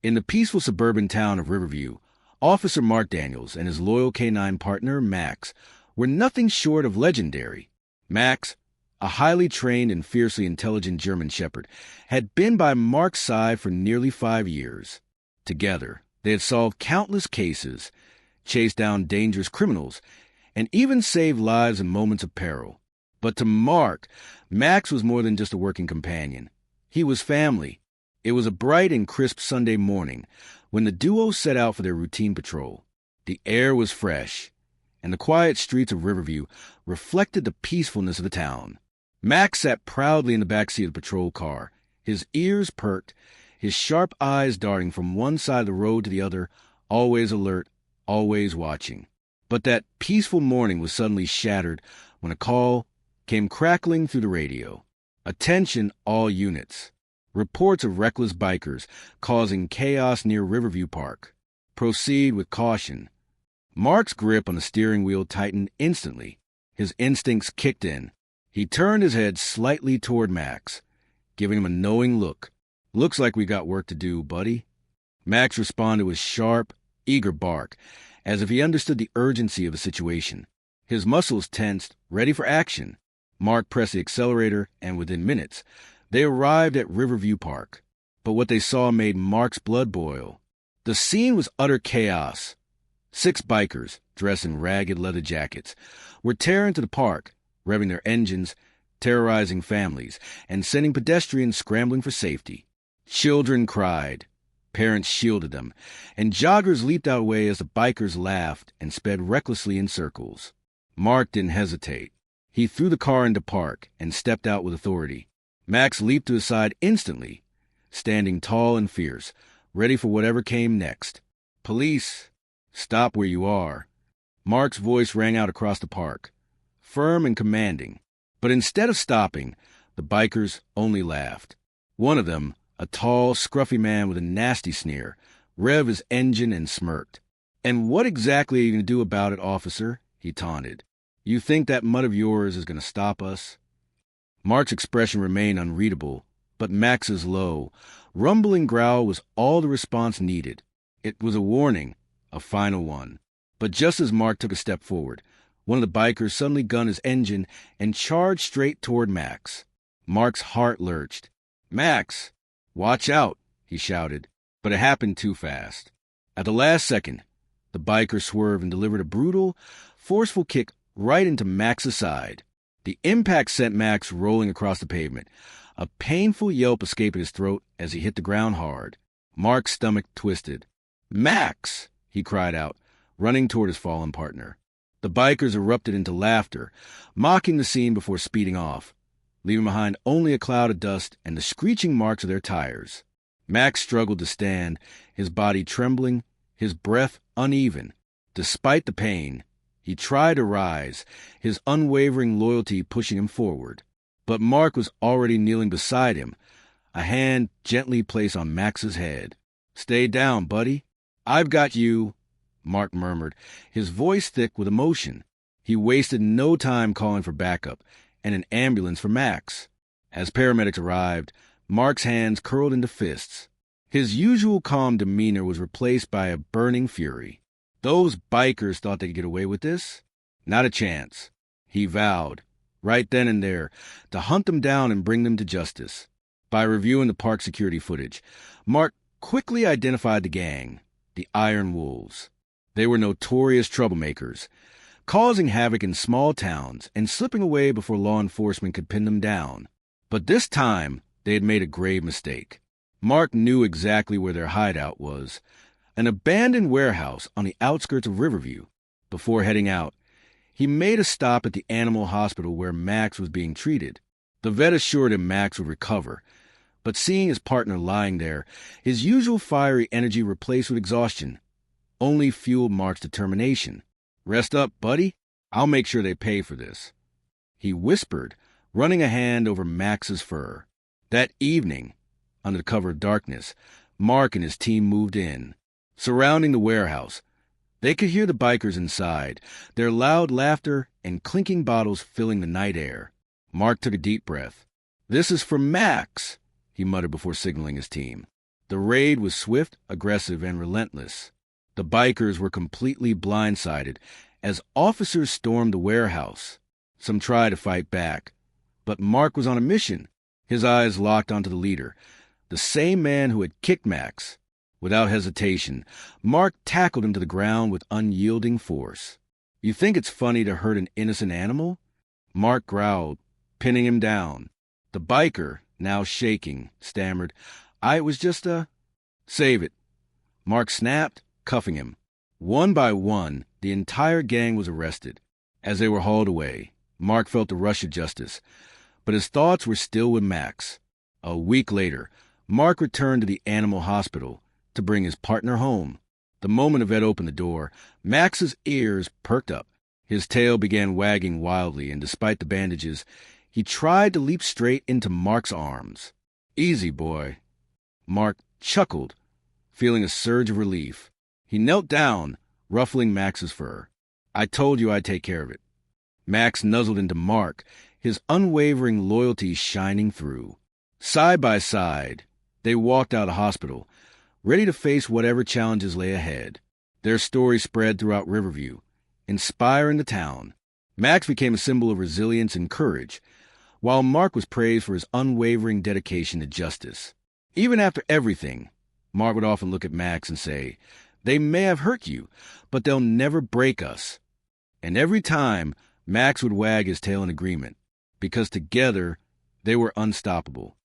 In the peaceful suburban town of Riverview, Officer Mark Daniels and his loyal canine partner, Max, were nothing short of legendary. Max, a highly trained and fiercely intelligent German shepherd, had been by Mark's side for nearly 5 years. Together, they had solved countless cases, chased down dangerous criminals, and even saved lives in moments of peril. But to Mark, Max was more than just a working companion. He was family. It was a bright and crisp Sunday morning when the duo set out for their routine patrol. The air was fresh, and the quiet streets of Riverview reflected the peacefulness of the town. Max sat proudly in the backseat of the patrol car, his ears perked, his sharp eyes darting from one side of the road to the other, always alert, always watching. But that peaceful morning was suddenly shattered when a call came crackling through the radio. Attention, all units. Reports of reckless bikers causing chaos near Riverview Park. Proceed with caution. Mark's grip on the steering wheel tightened instantly. His instincts kicked in. He turned his head slightly toward Max, giving him a knowing look. "Looks like we got work to do, buddy." Max responded with sharp, eager bark, as if he understood the urgency of the situation. His muscles tensed, ready for action. Mark pressed the accelerator, and within minutes, they arrived at Riverview Park. But what they saw made Mark's blood boil. The scene was utter chaos. 6 bikers, dressed in ragged leather jackets, were tearing to the park, revving their engines, terrorizing families, and sending pedestrians scrambling for safety. Children cried. Parents shielded them, and joggers leaped out of the way as the bikers laughed and sped recklessly in circles. Mark didn't hesitate. He threw the car into park and stepped out with authority. Max leaped to his side instantly, standing tall and fierce, ready for whatever came next. "Police, stop where you are." Mark's voice rang out across the park, firm and commanding. But instead of stopping, the bikers only laughed. One of them, a tall, scruffy man with a nasty sneer, revved his engine and smirked. "And what exactly are you going to do about it, officer?" he taunted. "You think that mutt of yours is going to stop us?" Mark's expression remained unreadable, but Max's low, rumbling growl was all the response needed. It was a warning, a final one. But just as Mark took a step forward, one of the bikers suddenly gunned his engine and charged straight toward Max. Mark's heart lurched. "Max, watch out," he shouted, but it happened too fast. At the last second, the biker swerved and delivered a brutal, forceful kick right into Max's side. The impact sent Max rolling across the pavement. A painful yelp escaped his throat as he hit the ground hard. Mark's stomach twisted. "Max!" he cried out, running toward his fallen partner. The bikers erupted into laughter, mocking the scene before speeding off, leaving behind only a cloud of dust and the screeching marks of their tires. Max struggled to stand, his body trembling, his breath uneven. Despite the pain, he tried to rise, his unwavering loyalty pushing him forward. But Mark was already kneeling beside him, a hand gently placed on Max's head. "Stay down, buddy. I've got you," Mark murmured, his voice thick with emotion. He wasted no time calling for backup and an ambulance for Max. As paramedics arrived, Mark's hands curled into fists. His usual calm demeanor was replaced by a burning fury. Those bikers thought they could get away with this? Not a chance. He vowed, right then and there, to hunt them down and bring them to justice. By reviewing the park security footage, Mark quickly identified the gang, the Iron Wolves. They were notorious troublemakers, causing havoc in small towns and slipping away before law enforcement could pin them down. But this time, they had made a grave mistake. Mark knew exactly where their hideout was, an abandoned warehouse on the outskirts of Riverview. Before heading out, he made a stop at the animal hospital where Max was being treated. The vet assured him Max would recover, but seeing his partner lying there, his usual fiery energy replaced with exhaustion, only fueled Mark's determination. "Rest up, buddy. I'll make sure they pay for this," he whispered, running a hand over Max's fur. That evening, under the cover of darkness, Mark and his team moved in. Surrounding the warehouse, they could hear the bikers inside, their loud laughter and clinking bottles filling the night air. Mark took a deep breath. "This is for Max," he muttered before signaling his team. The raid was swift, aggressive, and relentless. The bikers were completely blindsided as officers stormed the warehouse. Some tried to fight back, but Mark was on a mission. His eyes locked onto the leader, the same man who had kicked Max. Without hesitation, Mark tackled him to the ground with unyielding force. "You think it's funny to hurt an innocent animal?" Mark growled, pinning him down. The biker, now shaking, stammered, "It was just a—" "Save it." Mark snapped, cuffing him. One by one, the entire gang was arrested. As they were hauled away, Mark felt the rush of justice, but his thoughts were still with Max. A week later, Mark returned to the animal hospital to bring his partner home. The moment Yvette opened the door, Max's ears perked up. His tail began wagging wildly, and despite the bandages, he tried to leap straight into Mark's arms. "Easy, boy." Mark chuckled, feeling a surge of relief. He knelt down, ruffling Max's fur. "I told you I'd take care of it." Max nuzzled into Mark, his unwavering loyalty shining through. Side by side, they walked out of the hospital, ready to face whatever challenges lay ahead. Their story spread throughout Riverview, inspiring the town. Max became a symbol of resilience and courage, while Mark was praised for his unwavering dedication to justice. Even after everything, Mark would often look at Max and say, "They may have hurt you, but they'll never break us." And every time, Max would wag his tail in agreement, because together they were unstoppable.